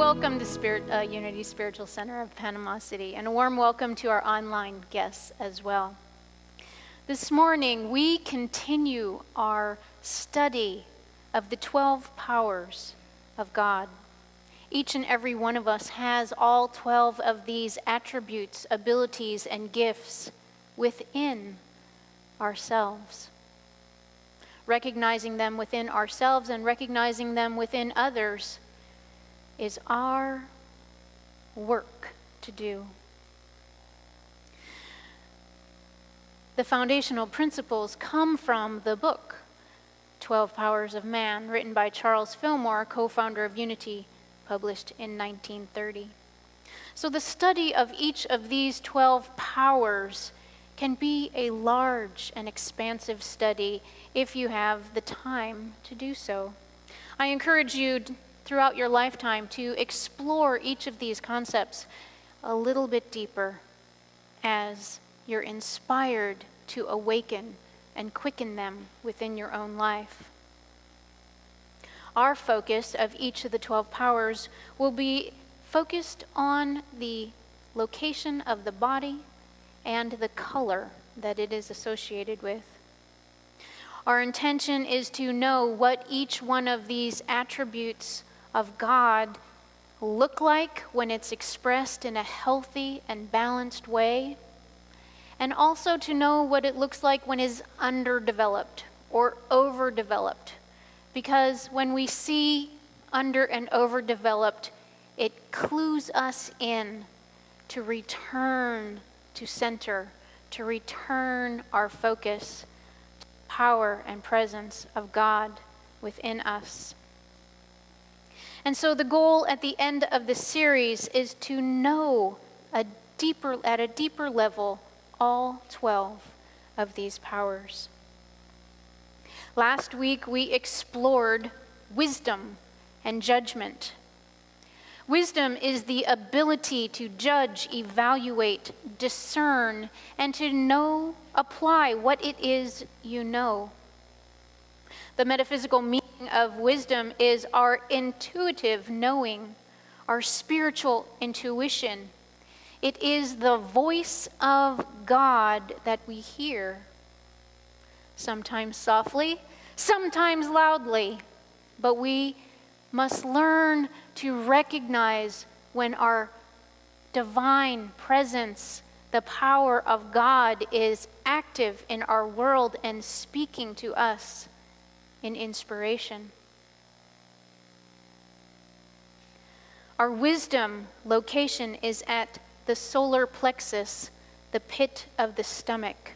welcome to Unity Spiritual Center of Panama City, and a warm welcome to our online guests as well. This morning, we continue our study of the 12 powers of God. Each and every one of us has all 12 of these attributes, abilities, and gifts within ourselves. Recognizing them within ourselves and recognizing them within others is our work to do. The foundational principles come from the book, 12 Powers of Man, written by Charles Fillmore, co-founder of Unity, published in 1930. So the study of each of these 12 powers can be a large and expansive study if you have the time to do so. I encourage you throughout your lifetime to explore each of these concepts a little bit deeper as you're inspired to awaken and quicken them within your own life. Our focus of each of the 12 powers will be focused on the location of the body and the color that it is associated with. Our intention is to know what each one of these attributes of God look like when it's expressed in a healthy and balanced way, and also to know what it looks like when it's underdeveloped or overdeveloped. Because when we see under and overdeveloped, it clues us in to return to center, to return our focus to the power and presence of God within us. And so the goal at the end of the series is to know at a deeper level all 12 of these powers. Last week we explored wisdom and judgment. Wisdom is the ability to judge, evaluate, discern, and to apply what it is you know. The metaphysical meaning of wisdom is our intuitive knowing, our spiritual intuition. It is the voice of God that we hear, sometimes softly, sometimes loudly, but we must learn to recognize when our divine presence, the power of God, is active in our world and speaking to us in inspiration. Our wisdom location is at the solar plexus, the pit of the stomach.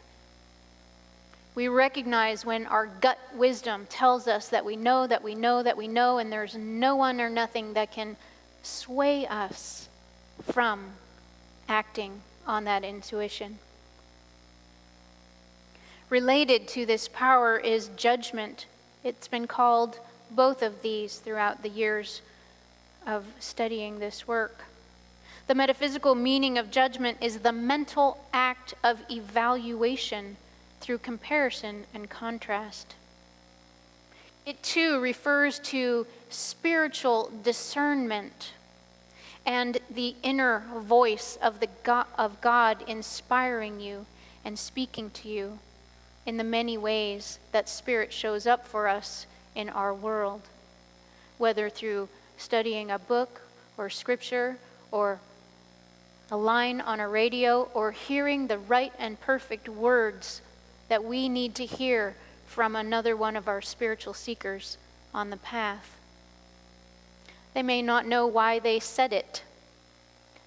We recognize when our gut wisdom tells us that we know, that we know, that we know, and there's no one or nothing that can sway us from acting on that intuition. Related to this power is judgment. It's been called both of these throughout the years of studying this work. The metaphysical meaning of judgment is the mental act of evaluation through comparison and contrast. It too refers to spiritual discernment and the inner voice of God inspiring you and speaking to you in the many ways that Spirit shows up for us in our world, whether through studying a book or scripture or a line on a radio or hearing the right and perfect words that we need to hear from another one of our spiritual seekers on the path. They may not know why they said it,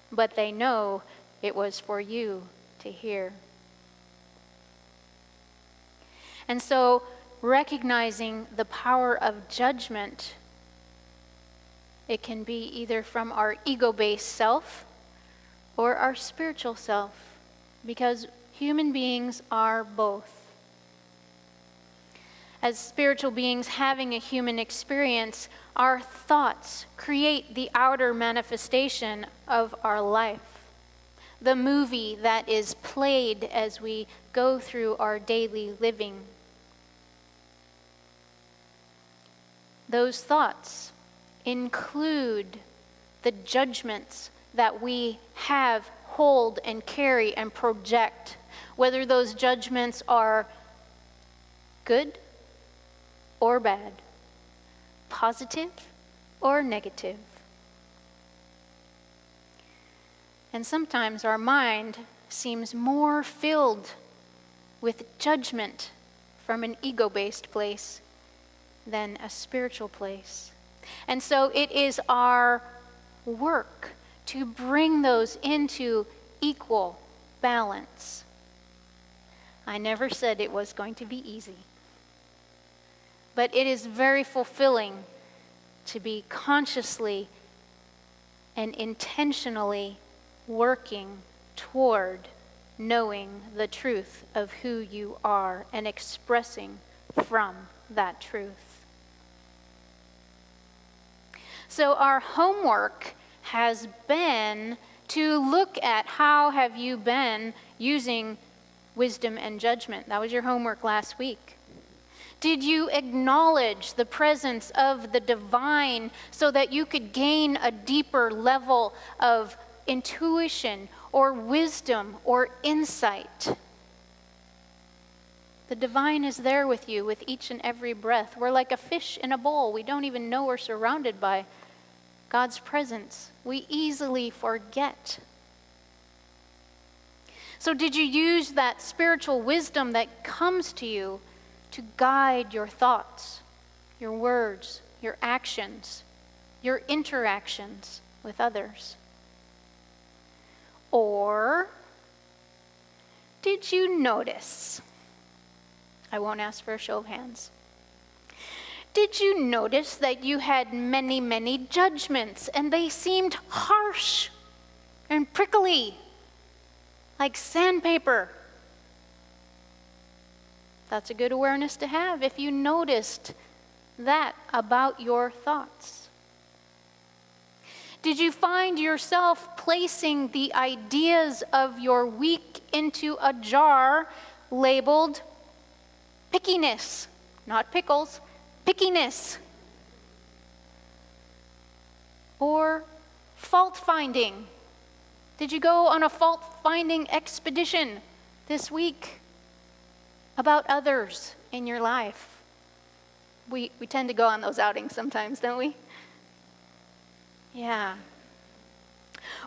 but they know it was for you to hear. And so, recognizing the power of judgment, it can be either from our ego-based self or our spiritual self, because human beings are both. As spiritual beings having a human experience, our thoughts create the outer manifestation of our life, the movie that is played as we go through our daily living. Those thoughts include the judgments that we have, hold, and carry and project, whether those judgments are good or bad, positive or negative. And sometimes our mind seems more filled with judgment from an ego-based place than a spiritual place. And so it is our work to bring those into equal balance. I never said it was going to be easy, but it is very fulfilling to be consciously and intentionally working toward knowing the truth of who you are and expressing from that truth. So our homework has been to look at how have you been using wisdom and judgment. That was your homework last week. Did you acknowledge the presence of the divine so that you could gain a deeper level of intuition or wisdom or insight? The divine is there with you with each and every breath. We're like a fish in a bowl. We don't even know we're surrounded by God's presence. We easily forget. So did you use that spiritual wisdom that comes to you to guide your thoughts, your words, your actions, your interactions with others? Or did you notice? I won't ask for a show of hands. Did you notice that you had many, many judgments and they seemed harsh and prickly, like sandpaper? That's a good awareness to have if you noticed that about your thoughts. Did you find yourself placing the ideas of your week into a jar labeled pickiness, not pickles, pickiness, or fault finding? Did you go on a fault finding expedition this week about others in your life? We tend to go on those outings sometimes, don't we? Yeah.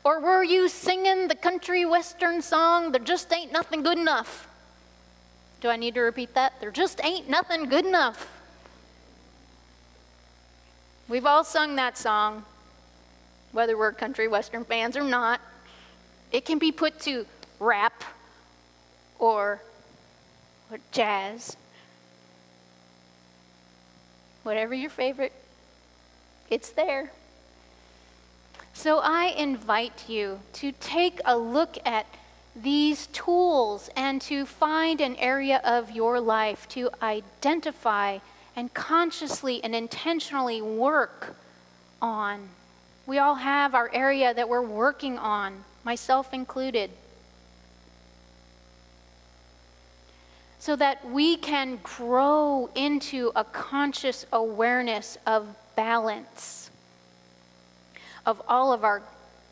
Or were you singing the country western song, "There just ain't nothing good enough"? Do I need to repeat that? There just ain't nothing good enough. We've all sung that song, whether we're country western fans or not. It can be put to rap or jazz, whatever your favorite, it's there. So I invite you to take a look at these tools and to find an area of your life to identify and consciously and intentionally work on. We all have our area that we're working on, myself included, so that we can grow into a conscious awareness of balance of all of our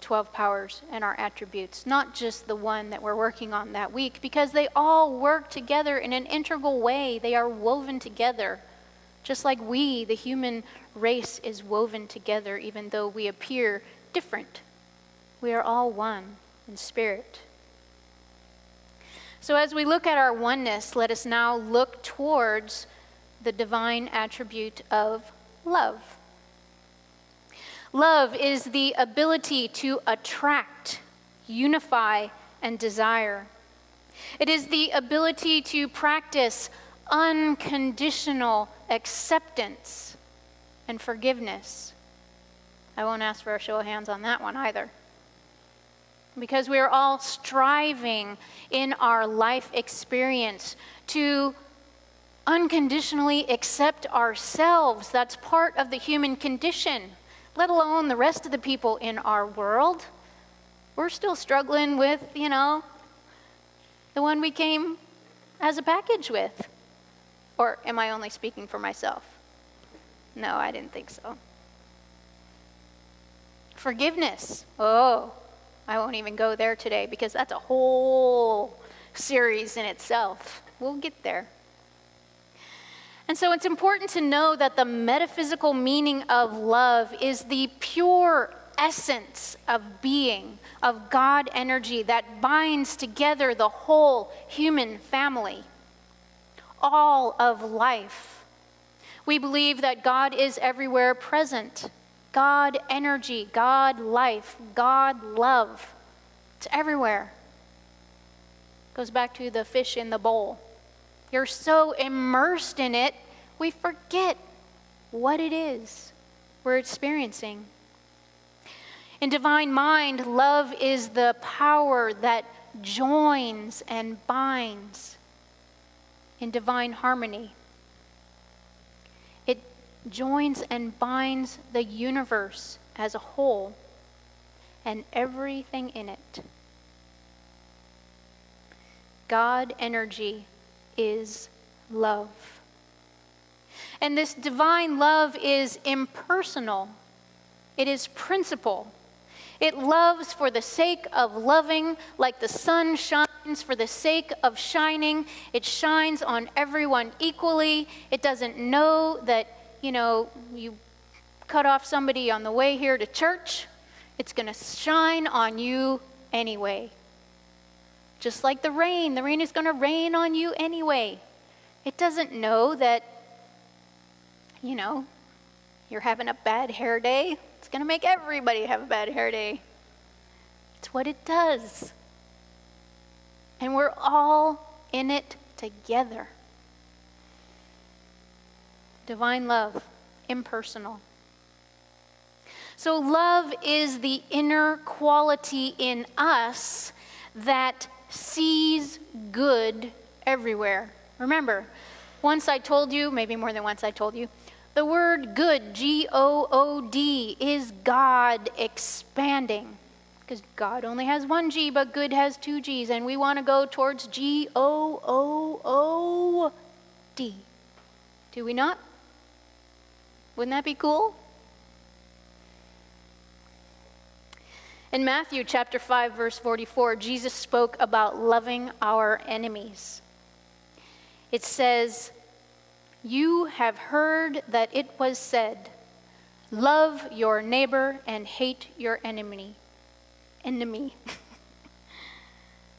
12 powers and our attributes, not just the one that we're working on that week, because they all work together in an integral way. They are woven together, just like we, the human race, is woven together, even though we appear different. We are all one in spirit. So as we look at our oneness, let us now look towards the divine attribute of love. Love is the ability to attract, unify, and desire. It is the ability to practice unconditional acceptance and forgiveness. I won't ask for a show of hands on that one either, because we are all striving in our life experience to unconditionally accept ourselves. That's part of the human condition, let alone the rest of the people in our world. We're still struggling with, the one we came as a package with. Or am I only speaking for myself? No, I didn't think so. Forgiveness. Oh, I won't even go there today because that's a whole series in itself. We'll get there. And so it's important to know that the metaphysical meaning of love is the pure essence of being, of God energy that binds together the whole human family, all of life. We believe that God is everywhere present. God energy, God life, God love. It's everywhere. Goes back to the fish in the bowl. You're so immersed in it, we forget what it is we're experiencing. In divine mind, love is the power that joins and binds. In divine harmony, it joins and binds the universe as a whole and everything in it. God energy is love. And this divine love is impersonal. It is principle. It loves for the sake of loving, like the sun shines for the sake of shining. It shines on everyone equally. It doesn't know that, you cut off somebody on the way here to church. It's going to shine on you anyway. Just like the rain is going to rain on you anyway. It doesn't know that, you're having a bad hair day. It's going to make everybody have a bad hair day. It's what it does. And we're all in it together. Divine love, impersonal. So love is the inner quality in us that sees good everywhere. Remember, once I told you, maybe more than once I told you, the word good, G-O-O-D, is God expanding. Because God only has one G, but good has two G's, and we want to go towards G-O-O-O-D. Do we not? Wouldn't that be cool? In Matthew chapter 5, verse 44, Jesus spoke about loving our enemies. It says, "You have heard that it was said, 'Love your neighbor and hate your enemy.'"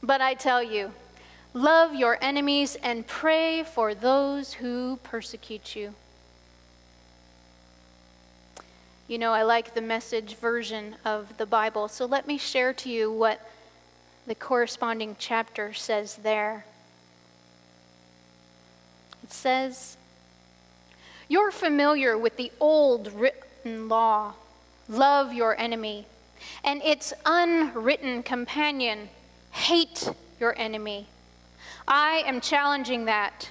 But I tell you, love your enemies and pray for those who persecute you. I like the Message version of the Bible, so let me share to you what the corresponding chapter says there. It says, "You're familiar with the old written law, love your enemy, and its unwritten companion, hate your enemy. I am challenging that.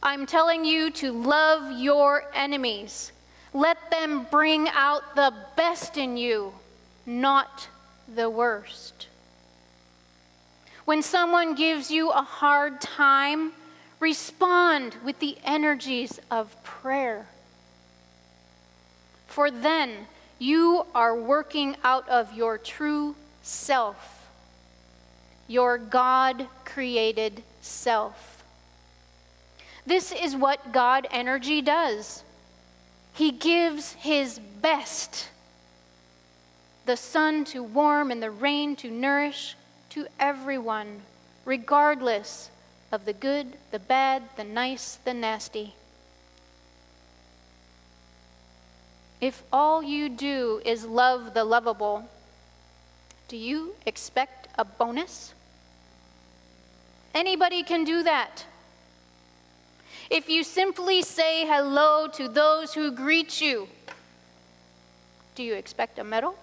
I'm telling you to love your enemies. Let them bring out the best in you, not the worst. When someone gives you a hard time, respond with the energies of prayer. For then you are working out of your true self, your God-created self. This is what God energy does. He gives his best, the sun to warm and the rain to nourish, to everyone, regardless of the good, the bad, the nice, the nasty. If all you do is love the lovable, do you expect a bonus? Anybody can do that. If you simply say hello to those who greet you, do you expect a medal?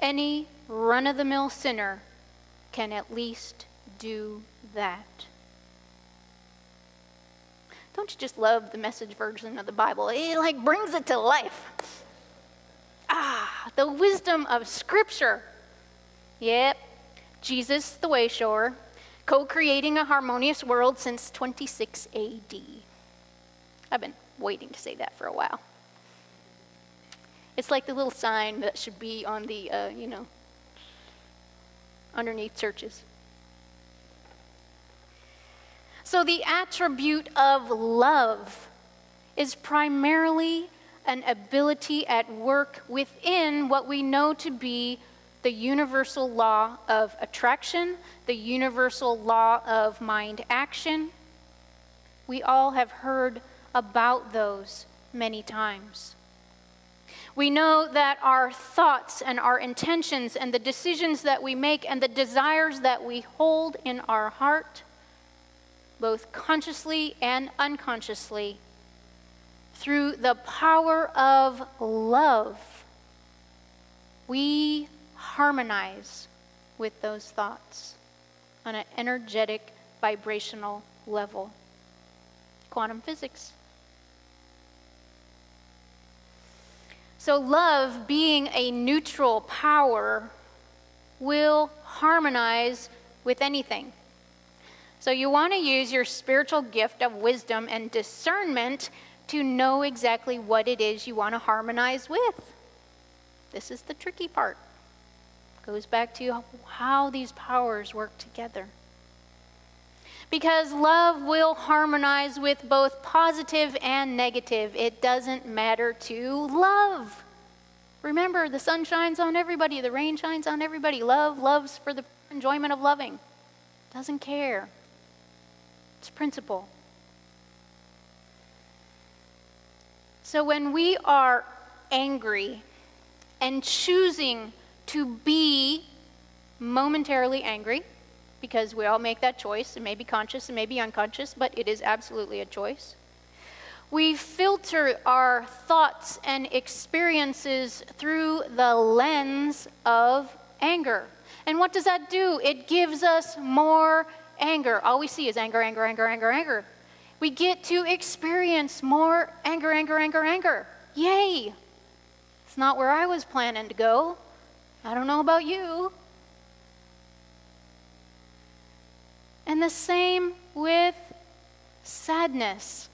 Any run-of-the-mill sinner can at least do that. Don't you just love the Message version of the Bible? It brings it to life. The wisdom of Scripture. Yep, Jesus the way shower, co-creating a harmonious world since 26 AD. I've been waiting to say that for a while. It's like the little sign that should be on the, underneath churches. So the attribute of love is primarily an ability at work within what we know to be the universal law of attraction, the universal law of mind action. We all have heard about those many times. We know that our thoughts and our intentions and the decisions that we make and the desires that we hold in our heart, both consciously and unconsciously, through the power of love, we harmonize with those thoughts on an energetic, vibrational level. Quantum physics. So love, being a neutral power, will harmonize with anything. So you want to use your spiritual gift of wisdom and discernment to know exactly what it is you want to harmonize with. This is the tricky part. Goes back to how these powers work together. Because love will harmonize with both positive and negative. It doesn't matter to love. Remember, the sun shines on everybody, the rain shines on everybody. Love loves for the enjoyment of loving. Doesn't care. It's principle. So when we are angry and choosing to be momentarily angry, because we all make that choice. It may be conscious, it may be unconscious, but it is absolutely a choice. We filter our thoughts and experiences through the lens of anger. And what does that do? It gives us more anger. All we see is anger, anger, anger, anger, anger. We get to experience more anger, anger, anger, anger. Yay! It's not where I was planning to go. I don't know about you. And the same with sadness.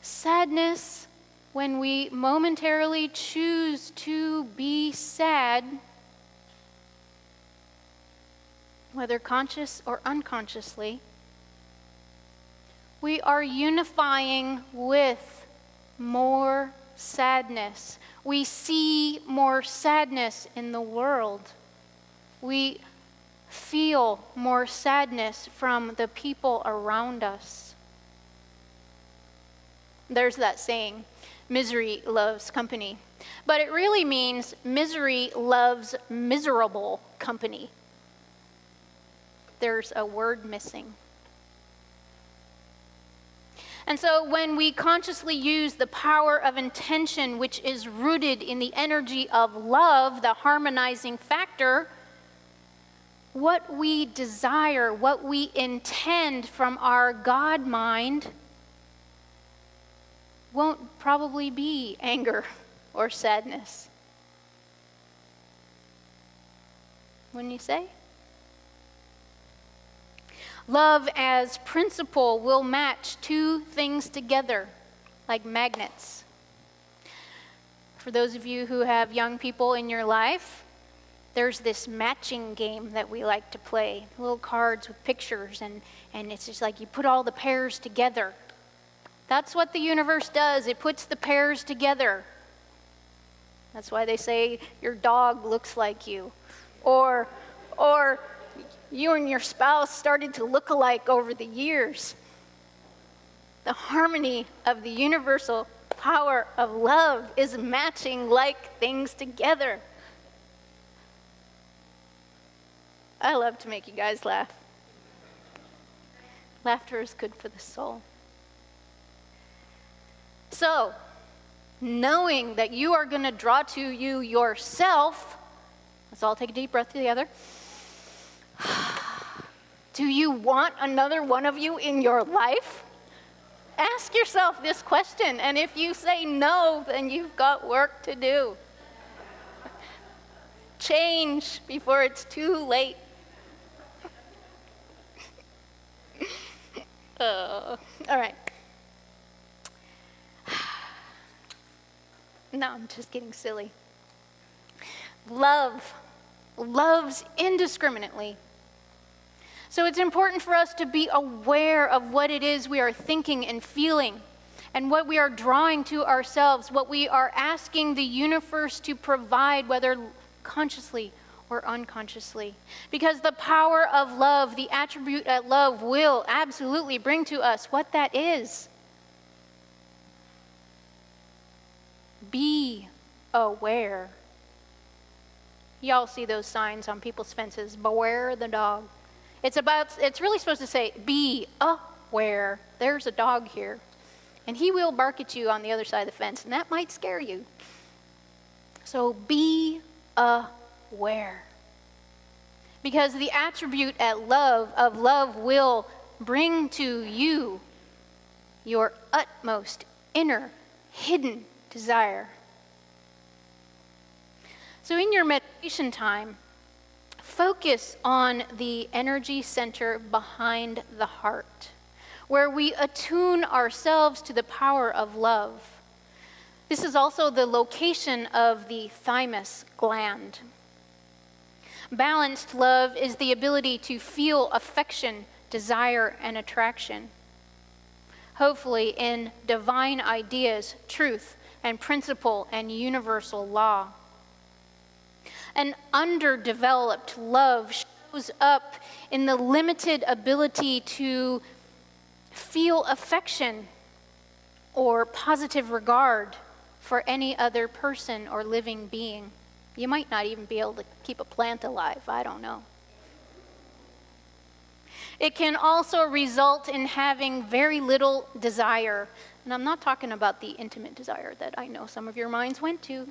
Sadness, when we momentarily choose to be sad, whether conscious or unconsciously, we are unifying with more sadness. We see more sadness in the world. We feel more sadness from the people around us. There's that saying, misery loves company. But it really means misery loves miserable company. There's a word missing. And so when we consciously use the power of intention, which is rooted in the energy of love, the harmonizing factor, what we desire, what we intend from our God mind won't probably be anger or sadness. Wouldn't you say? Love as principle will match two things together like magnets. For those of you who have young people in your life, there's this matching game that we like to play. Little cards with pictures, and it's just like you put all the pairs together. That's what the universe does. It puts the pairs together. That's why they say your dog looks like you. Or you and your spouse started to look alike over the years. The harmony of the universal power of love is matching like things together. I love to make you guys laugh. Laughter is good for the soul. So, knowing that you are going to draw to you yourself, let's all take a deep breath together. Do you want another one of you in your life? Ask yourself this question, and if you say no, then you've got work to do. Change before it's too late. All right. No, I'm just getting silly. Love. Loves indiscriminately. So it's important for us to be aware of what it is we are thinking and feeling, and what we are drawing to ourselves, what we are asking the universe to provide, whether consciously or unconsciously. Because the power of love, the attribute of love, will absolutely bring to us what that is. Be aware. Y'all see those signs on people's fences, beware the dog. It's really supposed to say, be aware. There's a dog here. And he will bark at you on the other side of the fence, and that might scare you. So be aware. Because the attribute of love will bring to you your utmost inner hidden desire. So in your meditation time, focus on the energy center behind the heart, where we attune ourselves to the power of love. This is also the location of the thymus gland. Balanced love is the ability to feel affection, desire, and attraction. Hopefully in divine ideas, truth, and principle, and universal law. An underdeveloped love shows up in the limited ability to feel affection or positive regard for any other person or living being. You might not even be able to keep a plant alive, I don't know. It can also result in having very little desire. And I'm not talking about the intimate desire that I know some of your minds went to.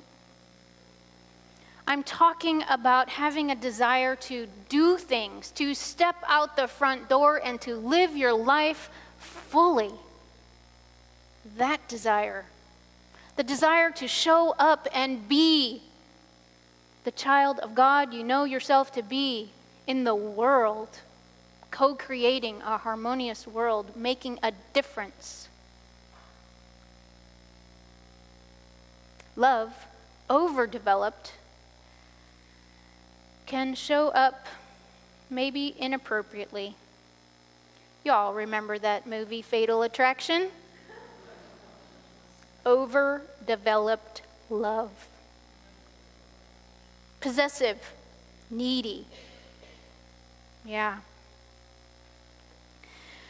I'm talking about having a desire to do things, to step out the front door and to live your life fully. That desire. The desire to show up and be the child of God you know yourself to be in the world, co-creating a harmonious world, making a difference. Love, overdeveloped, can show up maybe inappropriately. Y'all remember that movie, Fatal Attraction? Overdeveloped love. Possessive, needy. Yeah.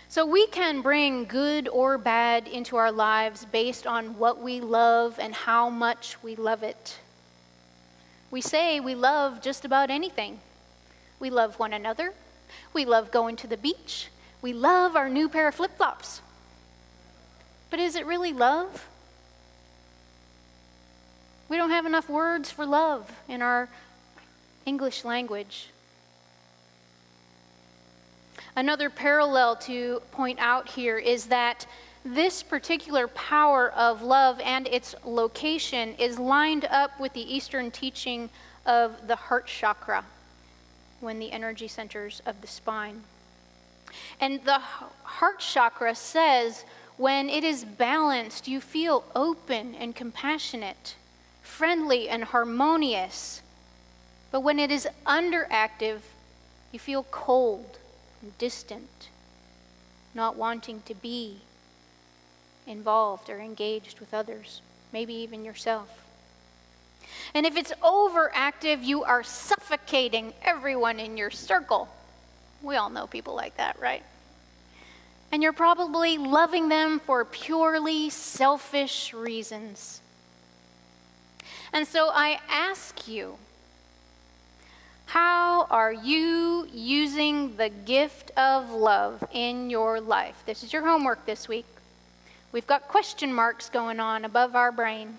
So we can bring good or bad into our lives based on what we love and how much we love it. We say we love just about anything. We love one another. We love going to the beach. We love our new pair of flip-flops. But is it really love? We don't have enough words for love in our English language. Another parallel to point out here is that this particular power of love and its location is lined up with the Eastern teaching of the heart chakra, when the energy centers of the spine. And the heart chakra says when it is balanced, you feel open and compassionate, friendly and harmonious. But when it is underactive, you feel cold and distant, not wanting to be involved or engaged with others, maybe even yourself. And if it's overactive, you are suffocating everyone in your circle. We all know people like that, right? And you're probably loving them for purely selfish reasons. And so I ask you, how are you using the gift of love in your life? This is your homework this week. We've got question marks going on above our brain.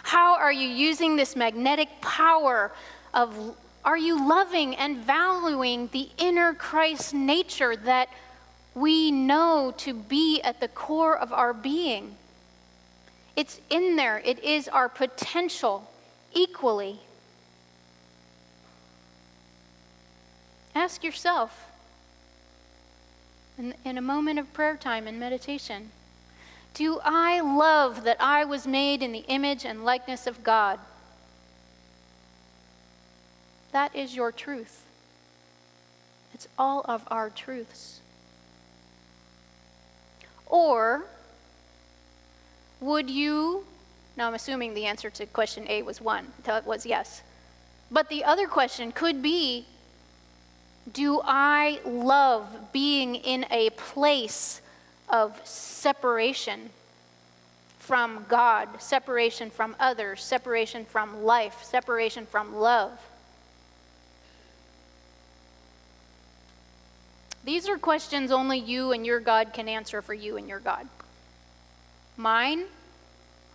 How are you using this magnetic power of, are you loving and valuing the inner Christ nature that we know to be at the core of our being? It's in there. It is our potential equally. Ask yourself in a moment of prayer time and meditation, Do I love that I was made in the image and likeness of God? That is your truth. It's all of our truths. Or would you, now I'm assuming the answer to question A was was yes. But the other question could be, do I love being in a place of separation from God, separation from others, separation from life, separation from love? These are questions only you and your God can answer for you and your God. Mine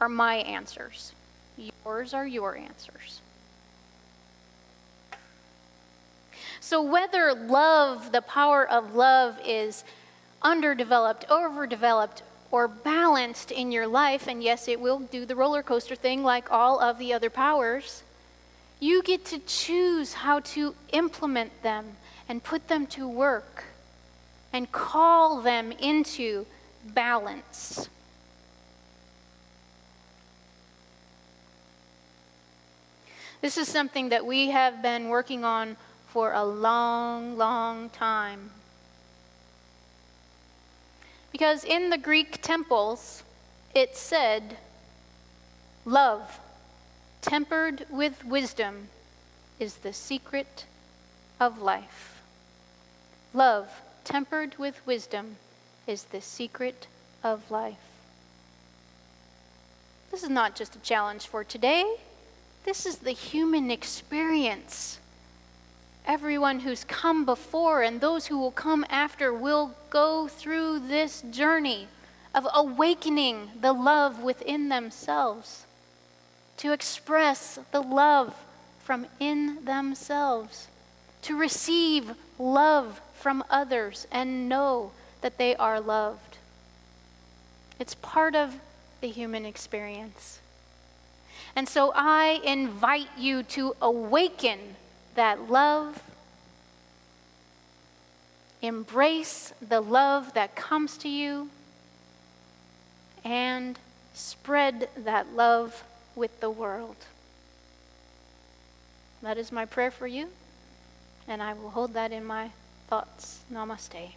are my answers. Yours are your answers. So whether love, the power of love, is underdeveloped, overdeveloped, or balanced in your life, and yes, it will do the roller coaster thing like all of the other powers, you get to choose how to implement them and put them to work and call them into balance. This is something that we have been working on for a long, long time. Because in the Greek temples, it said, love, tempered with wisdom, is the secret of life. Love, tempered with wisdom, is the secret of life. This is not just a challenge for today. This is the human experience. Everyone who's come before and those who will come after will go through this journey of awakening the love within themselves, to express the love from in themselves, to receive love from others and know that they are loved. It's part of the human experience. And so I invite you to awaken that love, embrace the love that comes to you, and spread that love with the world. That is my prayer for you, and I will hold that in my thoughts. Namaste.